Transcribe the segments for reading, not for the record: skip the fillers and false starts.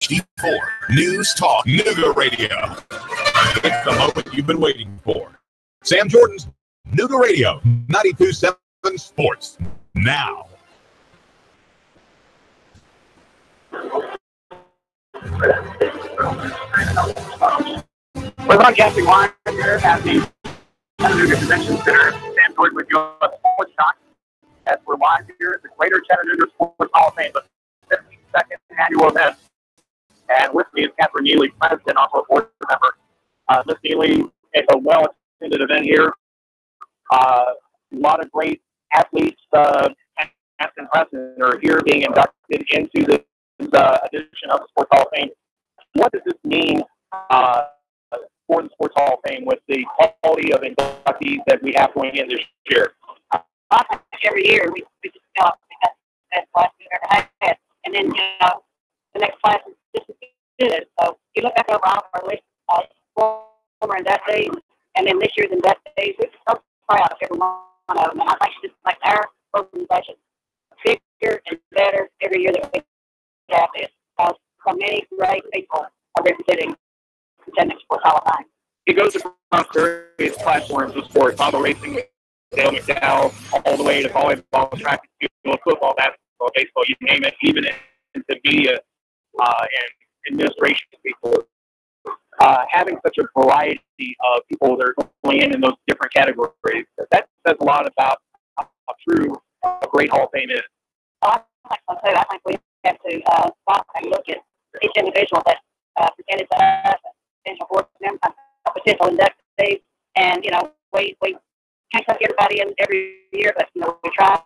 HD4 News Talk Nooga Radio. It's the moment you've been waiting for. Sam Jordan's Nooga Radio 92.7 Sports now. We're broadcasting live here at the Chattanooga Convention Center. Sam Jordan with you on Sports Talk. As we're live here at the Greater Chattanooga Sports Hall of Fame, the 52nd annual event. And with me is Catherine Neely, president, also a board member. Ms. Neely, it's a well-attended event here. A lot of great athletes, past and present, are here being inducted into this edition of the Sports Hall of Fame. What does this mean for the Sports Hall of Fame with the quality of inductees that we have going in this year? Every year we just feel like we got the best class we've ever had. And then the next class is just as good. So you look back over all of our list of former inductees, and then this year's inductees, we're so proud of every one of them. And I think it's just like our organization bigger and better every year that we have this. So many great people are representing the Chattanooga Sports Hall of Fame. It goes across various platforms of sports, auto racing, Dale McDowell, all the way to volleyball, track and field, football, basketball, baseball, you name it, even into media and administration people. Having such a variety of people that are going in those different categories, that says a lot about how true a great Hall of Fame is. I think we have to stop and look at each individual that presented to us, potential board members, potential inductees, and, we can't take everybody in every year, but, we try,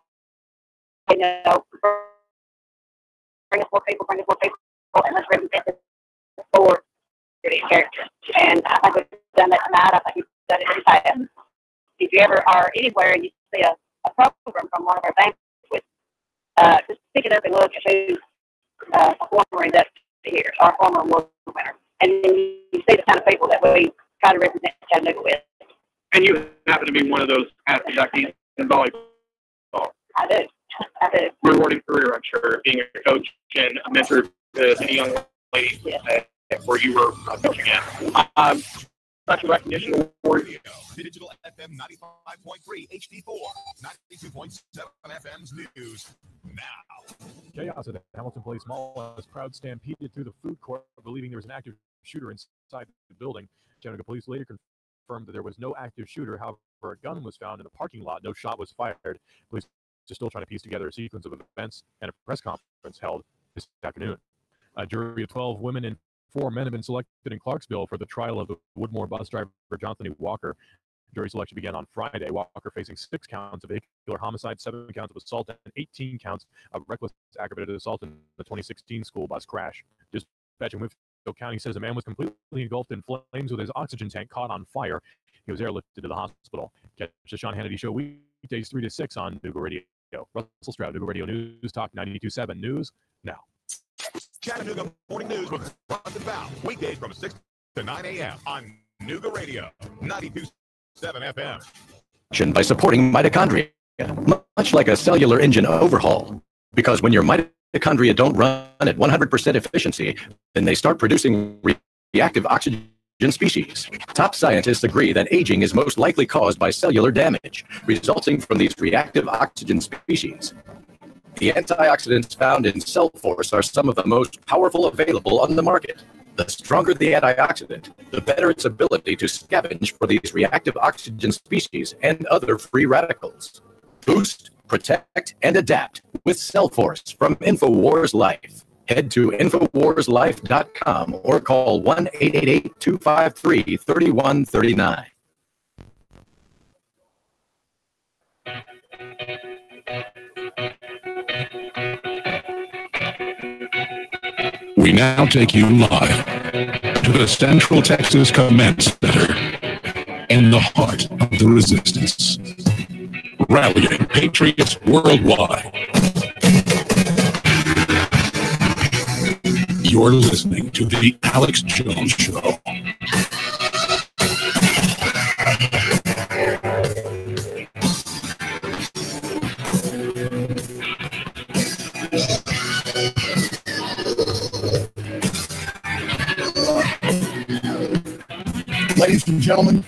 bring us more people, and let's represent the board for these characters. And I think we've done that tonight. I think we've done it every time. If you ever are anywhere and you see a program from one of our banquets, just pick it up and look at who's a former inductee here, our former award winner. And then you see the kind of people that we try to represent Chattanooga with. And you happen to be one of those past inductees in volleyball. I do. Rewarding career, I'm sure, being a coach and a mentor to many young ladies where you were coaching at. Special recognition award. Digital FM 95.3 HD4 92.7 FM's news now. Chaos at Hamilton Place Mall as crowd stampeded through the food court, believing there was an active shooter inside the building. Chattanooga police later confirmed that there was no active shooter. However, a gun was found in the parking lot. No shot was fired. Police are still trying to piece together a sequence of events, and a press conference held this afternoon. A jury of 12 women and 4 men have been selected in Clarksville for the trial of the Woodmore bus driver Jonathan Walker. Jury selection began on Friday. Walker facing 6 counts of vehicular homicide, 7 counts of assault, and 18 counts of reckless aggravated assault in the 2016 school bus crash. Dispatch in Winfield County says a man was completely engulfed in flames with his oxygen tank caught on fire. He was airlifted to the hospital. Catch the Sean Hannity Show weekdays 3 to 6 on Nooga Radio. Russell Stroud, Nooga Radio News Talk 92.7 News now. Chattanooga Morning News with Ron Bow, weekdays from 6 to 9 a.m. on Nooga Radio 92.7 FM. By supporting mitochondria, much like a cellular engine overhaul. Because when your mitochondria don't run at 100% efficiency, then they start producing reactive oxygen species. Top scientists agree that aging is most likely caused by cellular damage, resulting from these reactive oxygen species. The antioxidants found in Cellforce are some of the most powerful available on the market. The stronger the antioxidant, the better its ability to scavenge for these reactive oxygen species and other free radicals. Boost, protect, and adapt with Cellforce from InfoWars Life. Head to InfoWarsLife.com or call 1-888-253-3139. We now take you live to the Central Texas Command Center in the heart of the resistance. Rallying patriots worldwide. You're listening to The Alex Jones Show. ladies and gentlemen.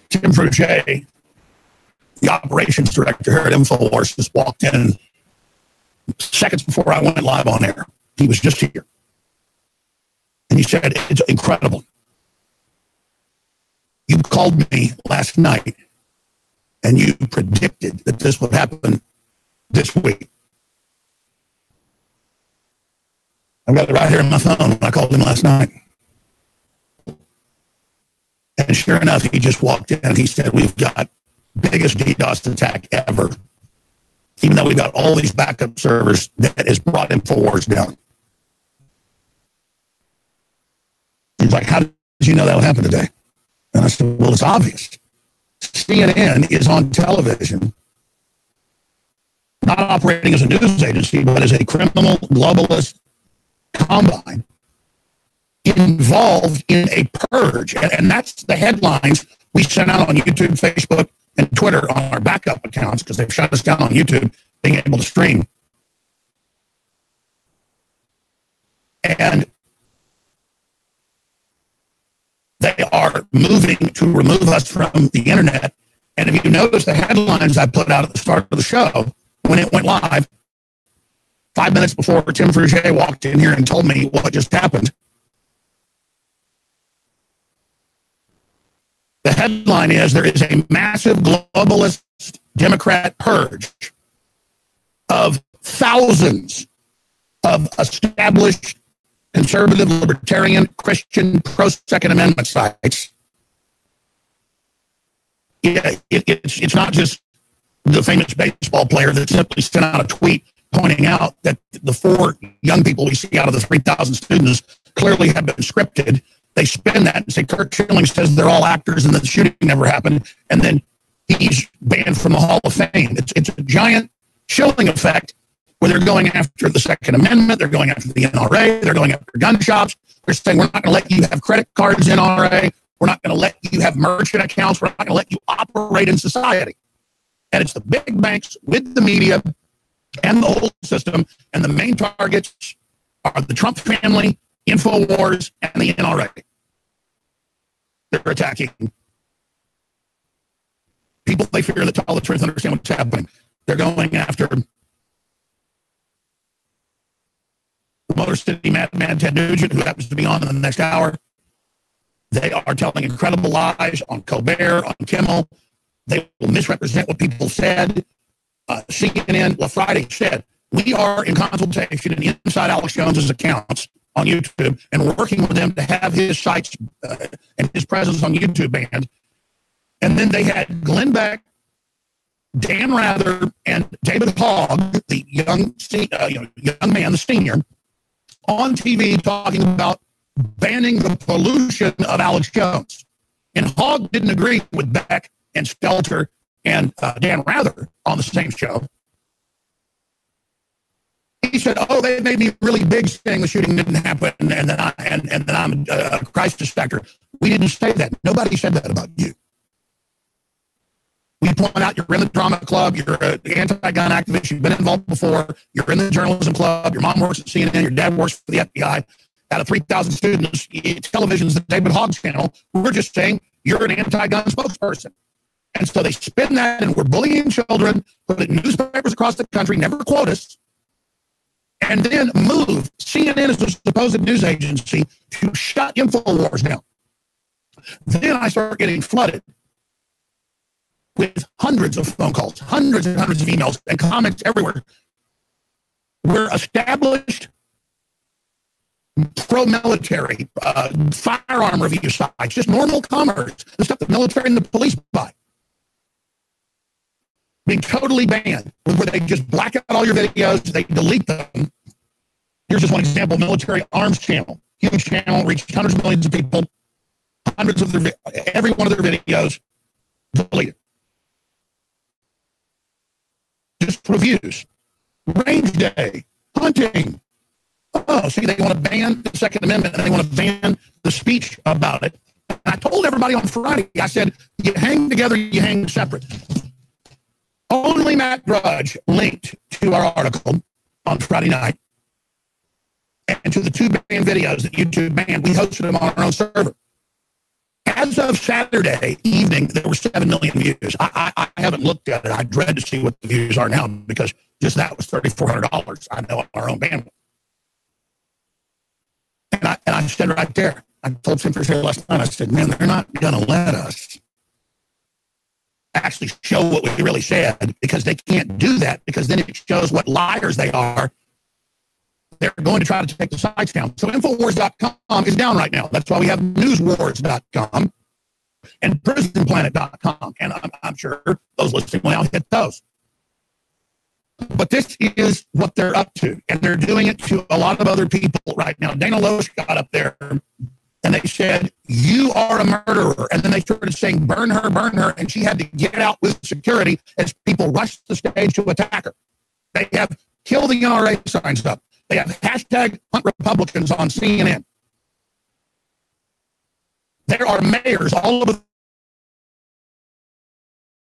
Tim Fruget, the operations director here at InfoWars, just walked in seconds before I went live on air. He was just here. And he said, it's incredible. You called me last night and you predicted that this would happen this week. I've got it right here on my phone when I called him last night. And sure enough, he just walked in and he said, we've got biggest DDoS attack ever. Even though we've got all these backup servers, that has brought InfoWars down. He's like, how did you know that would happen today? And I said, well, it's obvious. CNN is on television, not operating as a news agency, but as a criminal globalist combine involved in a purge. And that's the headlines we sent out on YouTube, Facebook, and Twitter on our backup accounts because they've shut us down on YouTube being able to stream. And they are moving to remove us from the internet. And if you notice the headlines I put out at the start of the show, when it went live, 5 minutes before Tim Fruget walked in here and told me what just happened, the headline is, there is a massive globalist Democrat purge of thousands of established conservative, libertarian, Christian, pro-Second Amendment sites. It's not just the famous baseball player that simply sent out a tweet pointing out that the 4 young people we see out of the 3,000 students clearly have been scripted. They spin that and say Kirk Schilling says they're all actors and the shooting never happened, and then he's banned from the Hall of Fame. It's a giant Schilling effect where they're going after the Second Amendment, they're going after the NRA, they're going after gun shops. They're saying we're not going to let you have credit cards in NRA, we're not going to let you have merchant accounts, we're not going to let you operate in society. And it's the big banks with the media and the whole system, and the main targets are the Trump family, InfoWars, and the NRA. They're attacking people they fear that tell the truth and understand what's happening. They're going after the Motor City madman Ted Nugent, who happens to be on in the next hour. They are telling incredible lies on Colbert, on Kimmel. They will misrepresent what people said. CNN, well, Friday said, we are in consultation and inside Alex Jones's accounts on YouTube, and we're working with them to have his sites and his presence on YouTube banned. And then they had Glenn Beck, Dan Rather, and David Hogg, the young man, the senior, on TV talking about banning the pollution of Alex Jones. And Hogg didn't agree with Beck and Stelter and Dan Rather on the same show. He said, "Oh, they made me really big saying the shooting didn't happen, and then I'm a crisis factor." We didn't say that. Nobody said that about you. We point out you're in the drama club, you're an anti-gun activist, you've been involved before, you're in the journalism club, your mom works at CNN, your dad works for the FBI. Out of 3,000 students, television's the David Hogg channel. We're just saying you're an anti-gun spokesperson. And so they spin that, and we're bullying children, put it in newspapers across the country, never quote us, and then move CNN as a supposed news agency to shut InfoWars down. Then I start getting flooded with hundreds of phone calls, hundreds and hundreds of emails, and comments everywhere. We're established pro-military, firearm review sites, just normal commerce, the stuff the military and the police buy, being totally banned, where they just black out all your videos, they delete them. Here's just one example: military arms channel, huge channel, reached hundreds of millions of people, hundreds of their, every one of their videos deleted. Just reviews, range day, hunting. Oh, see, they want to ban the Second Amendment, and they want to ban the speech about it. And I told everybody on Friday, I said, you hang together, you hang separate. Only Matt Drudge linked to our article on Friday night. and to the 2 banned videos that YouTube banned, we hosted them on our own server. As of Saturday evening, there were 7 million views. I haven't looked at it. I dread to see what the views are now because just that was $3,400. I know on our own bandwidth. And I said right there, I told Simpers here last night, I said, man, they're not going to let us actually show what we really said because they can't do that because then it shows what liars they are. They're going to try to take the sites down. So Infowars.com is down right now. That's why we have newswars.com and prisonplanet.com. And I'm sure those listening will now hit those. But this is what they're up to. And they're doing it to a lot of other people right now. Dana Loesch got up there and they said, you are a murderer. And then they started saying, burn her, burn her. And she had to get out with security as people rushed the stage to attack her. They have kill the NRA signs up. They have hashtag Hunt Republicans on CNN. There are mayors all over